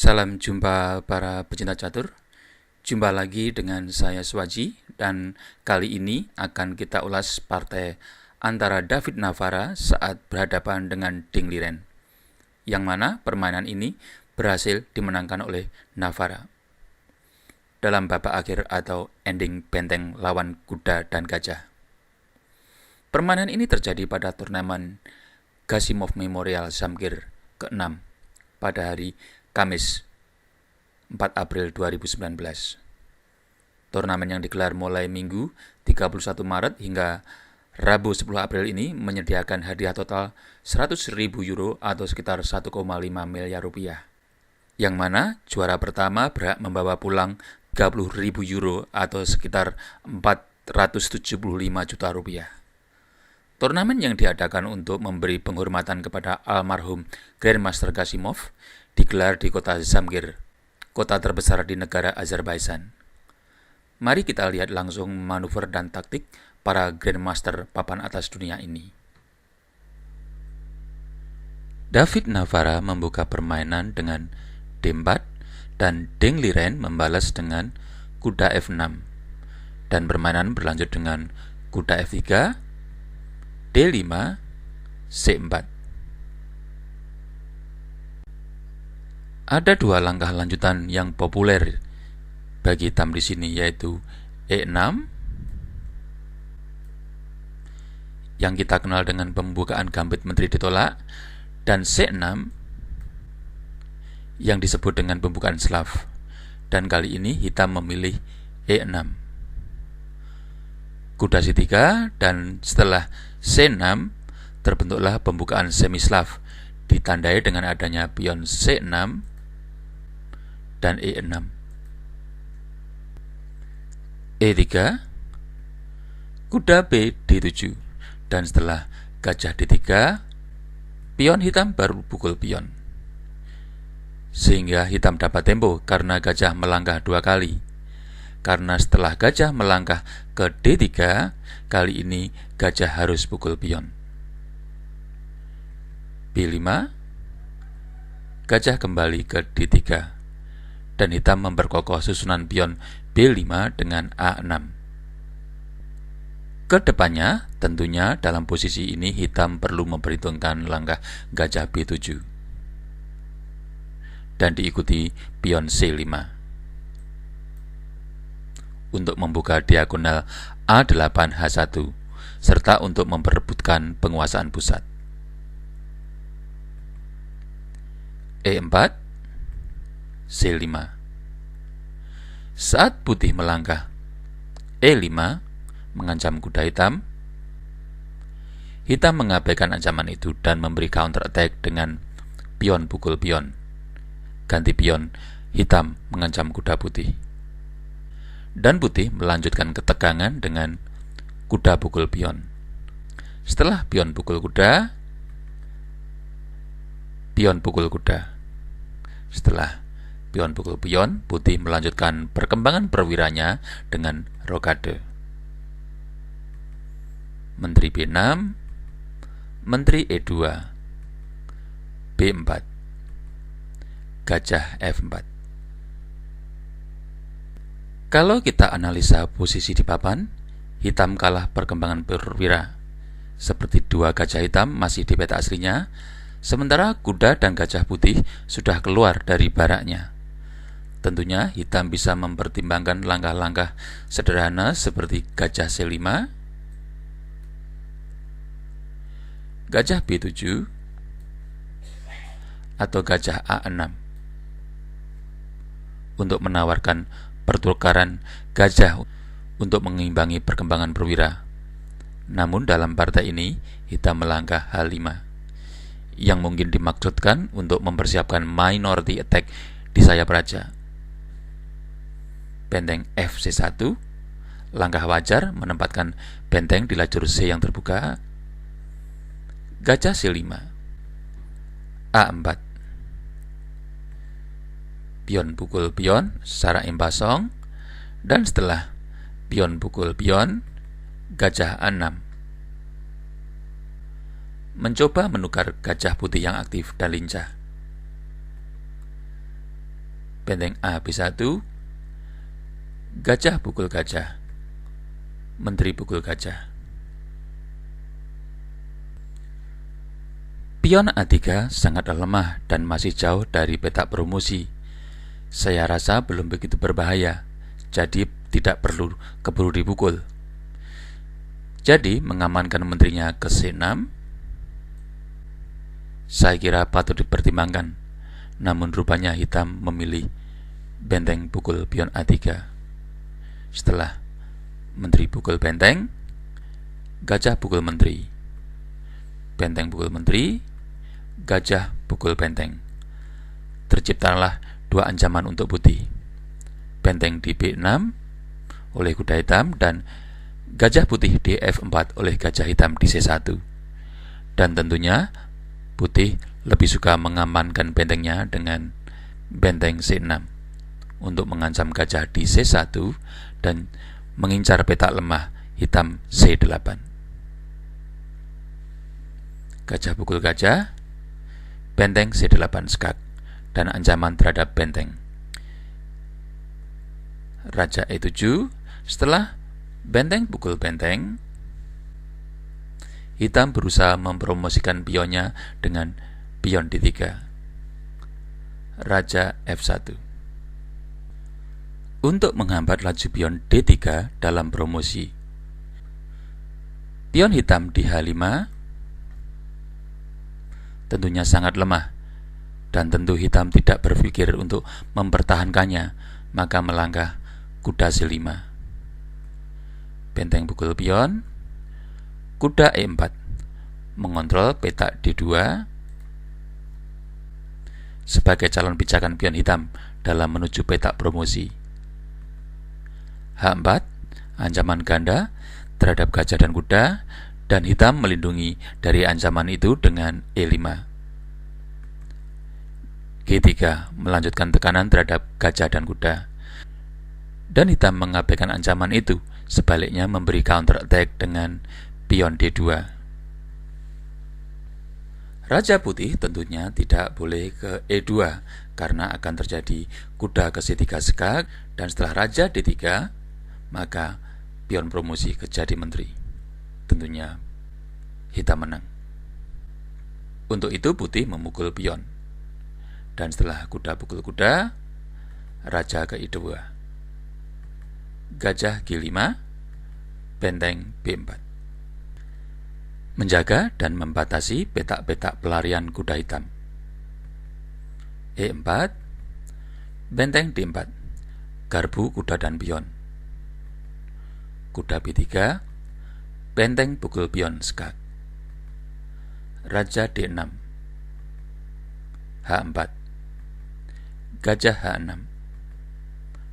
Salam jumpa para pecinta catur. Jumpa lagi dengan saya Swaji dan kali ini akan kita ulas partai antara David Navara saat berhadapan dengan Ding Liren, yang mana permainan ini berhasil dimenangkan oleh Navara dalam babak akhir atau ending benteng lawan kuda dan gajah. Permainan ini terjadi pada turnamen Gasimov Memorial Zamgir ke-6 pada hari Kamis 4 April 2019. Turnamen yang digelar mulai Minggu 31 Maret hingga Rabu 10 April ini menyediakan hadiah total 100.000 euro atau sekitar 1,5 miliar rupiah. Yang mana juara pertama berhak membawa pulang 30.000 euro atau sekitar 475 juta rupiah. Turnamen yang diadakan untuk memberi penghormatan kepada almarhum Grandmaster Gasimov digelar di kota Zamgir, kota terbesar di negara Azerbaijan. Mari kita lihat langsung manuver dan taktik para Grandmaster papan atas dunia ini. David Navara membuka permainan dengan D4 dan Ding Liren membalas dengan kuda F6 dan permainan berlanjut dengan kuda F3, D5, C4. Ada dua langkah lanjutan yang populer bagi hitam di sini, yaitu E6 yang kita kenal dengan pembukaan gambit menteri ditolak, dan C6 yang disebut dengan pembukaan Slav. Dan kali ini hitam memilih E6. Kuda C3 dan setelah C6 terbentuklah pembukaan semi-Slav ditandai dengan adanya pion C6 dan E6. E3, kuda B D7, dan setelah gajah D3, pion hitam baru pukul pion, sehingga hitam dapat tempo karena gajah melangkah dua kali. Karena setelah gajah melangkah ke D3, kali ini gajah harus pukul pion. B5, gajah kembali ke D3, dan hitam memperkokoh susunan pion B5 dengan A6. Kedepannya, tentunya dalam posisi ini hitam perlu memperhitungkan langkah gajah B7 dan diikuti pion C5 untuk membuka diagonal A8H1 serta untuk memperebutkan penguasaan pusat. E4, C5. Saat putih melangkah E5 mengancam kuda hitam, hitam mengabaikan ancaman itu dan memberi counter attack dengan pion pukul pion. Ganti pion, hitam mengancam kuda putih. Dan putih melanjutkan ketegangan dengan kuda pukul pion. Setelah pion pukul kuda, pion pukul kuda. Setelah pion pukul pion, putih melanjutkan perkembangan perwiranya dengan rokade. Menteri B6, Menteri E2, B4, gajah F4. Kalau kita analisa posisi di papan, hitam kalah perkembangan perwira. Seperti dua gajah hitam masih di peta aslinya, sementara kuda dan gajah putih sudah keluar dari baraknya. Tentunya hitam bisa mempertimbangkan langkah-langkah sederhana seperti gajah C5, gajah B7, atau gajah A6 untuk menawarkan pertukaran gajah untuk mengimbangi perkembangan perwira. Namun dalam partai ini hitam melangkah H5 yang mungkin dimaksudkan untuk mempersiapkan minority attack di sayap raja. Benteng FC1, langkah wajar menempatkan benteng di lajur C yang terbuka. Gajah C5, A4, pion pukul pion secara impasong, dan setelah pion pukul pion, gajah A6. Mencoba menukar gajah putih yang aktif dan lincah. benteng A B1, gajah pukul gajah, menteri pukul gajah. Pion A3 sangat lemah dan masih jauh dari petak promosi. Saya rasa belum begitu berbahaya, jadi tidak perlu keburu dipukul. Jadi mengamankan menterinya ke C6, saya kira patut dipertimbangkan. Namun rupanya hitam memilih benteng pukul pion A3. Setelah menteri pukul benteng, gajah pukul menteri, benteng pukul menteri, gajah pukul benteng. Terciptalah dua ancaman untuk putih. Benteng di B6 oleh kuda hitam dan gajah putih di F4 oleh gajah hitam di C1. Dan tentunya putih lebih suka mengamankan bentengnya dengan benteng C6 untuk mengancam gajah di C1 dan mengincar petak lemah hitam C8. Gajah pukul gajah, benteng C8 skak, dan ancaman terhadap benteng. Raja E7, setelah benteng pukul benteng, hitam berusaha mempromosikan pionnya dengan pion D3. Raja F1. Untuk menghambat laju pion D3 dalam promosi, pion hitam di H5 tentunya sangat lemah, dan tentu hitam tidak berpikir untuk mempertahankannya, maka melangkah kuda C5. Benteng pukul pion, kuda E4 mengontrol petak D2 sebagai calon pijakan pion hitam dalam menuju petak promosi. H4 ancaman ganda terhadap gajah dan kuda, dan hitam melindungi dari ancaman itu dengan E5. G3 melanjutkan tekanan terhadap gajah dan kuda, dan hitam mengabaikan ancaman itu, sebaliknya memberi counter attack dengan pion D2. Raja putih tentunya tidak boleh ke E2 karena akan terjadi kuda ke C3 skak, dan setelah raja D3 maka pion promosi ke jadi menteri. Tentunya hitam menang. Untuk itu putih memukul pion, dan setelah kuda pukul kuda, raja ke I2, gajah G5, benteng B4. Menjaga dan membatasi petak-petak pelarian kuda hitam. E4, benteng D4, garbu kuda dan pion. Kuda B3, benteng pukul pion skak. Raja D6, H4, gajah H6,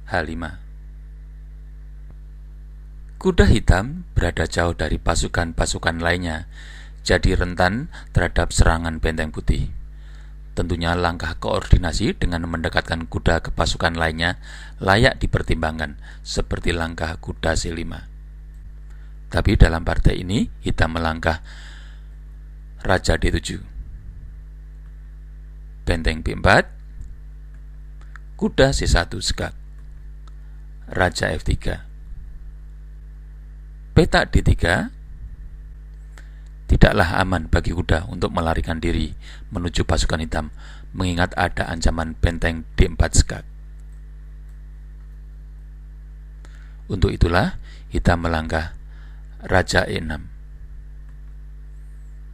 H5. Kuda hitam berada jauh dari pasukan-pasukan lainnya, jadi rentan terhadap serangan benteng putih. Tentunya langkah koordinasi dengan mendekatkan kuda ke pasukan lainnya layak dipertimbangkan, seperti langkah kuda C5. Tapi dalam partai ini, hitam melangkah raja D7, benteng B4, kuda C1 skak, raja F3. Petak D3 tidaklah aman bagi kuda untuk melarikan diri menuju pasukan hitam, mengingat ada ancaman benteng D4 skak. Untuk itulah hitam melangkah raja E6,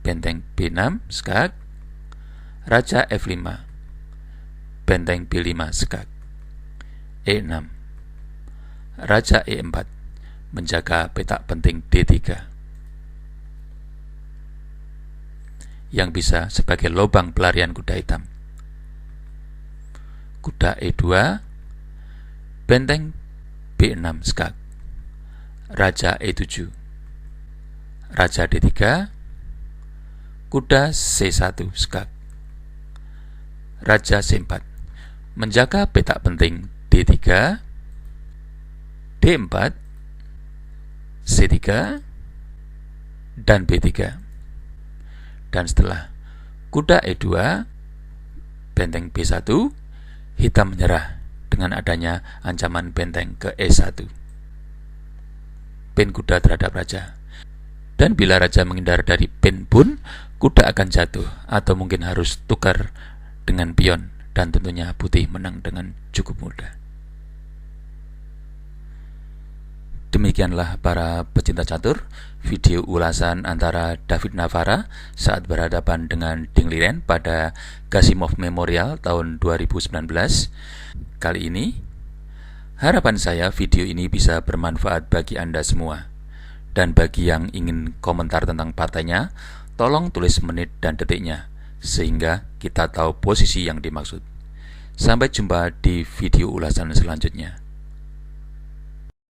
benteng B6 skak, raja F5, benteng B5 skak, E6, raja E4, menjaga petak penting D3 yang bisa sebagai lubang pelarian kuda hitam. Kuda E2, benteng B6 skak, raja E7, raja D3, kuda C1 skak, raja C4, menjaga petak penting D3, D4, C3, dan B3. Dan setelah kuda E2, benteng B1, hitam menyerah dengan adanya ancaman benteng ke E1. Pin kuda terhadap raja. Dan bila raja menghindar dari pin pun, kuda akan jatuh atau mungkin harus tukar dengan pion, dan tentunya putih menang dengan cukup mudah. Demikianlah para pecinta catur, video ulasan antara David Navara saat berhadapan dengan Ding Liren pada Gasimov Memorial tahun 2019. Kali ini, harapan saya video ini bisa bermanfaat bagi Anda semua. Dan bagi yang ingin komentar tentang partainya, tolong tulis menit dan detiknya, sehingga kita tahu posisi yang dimaksud. Sampai jumpa di video ulasan selanjutnya.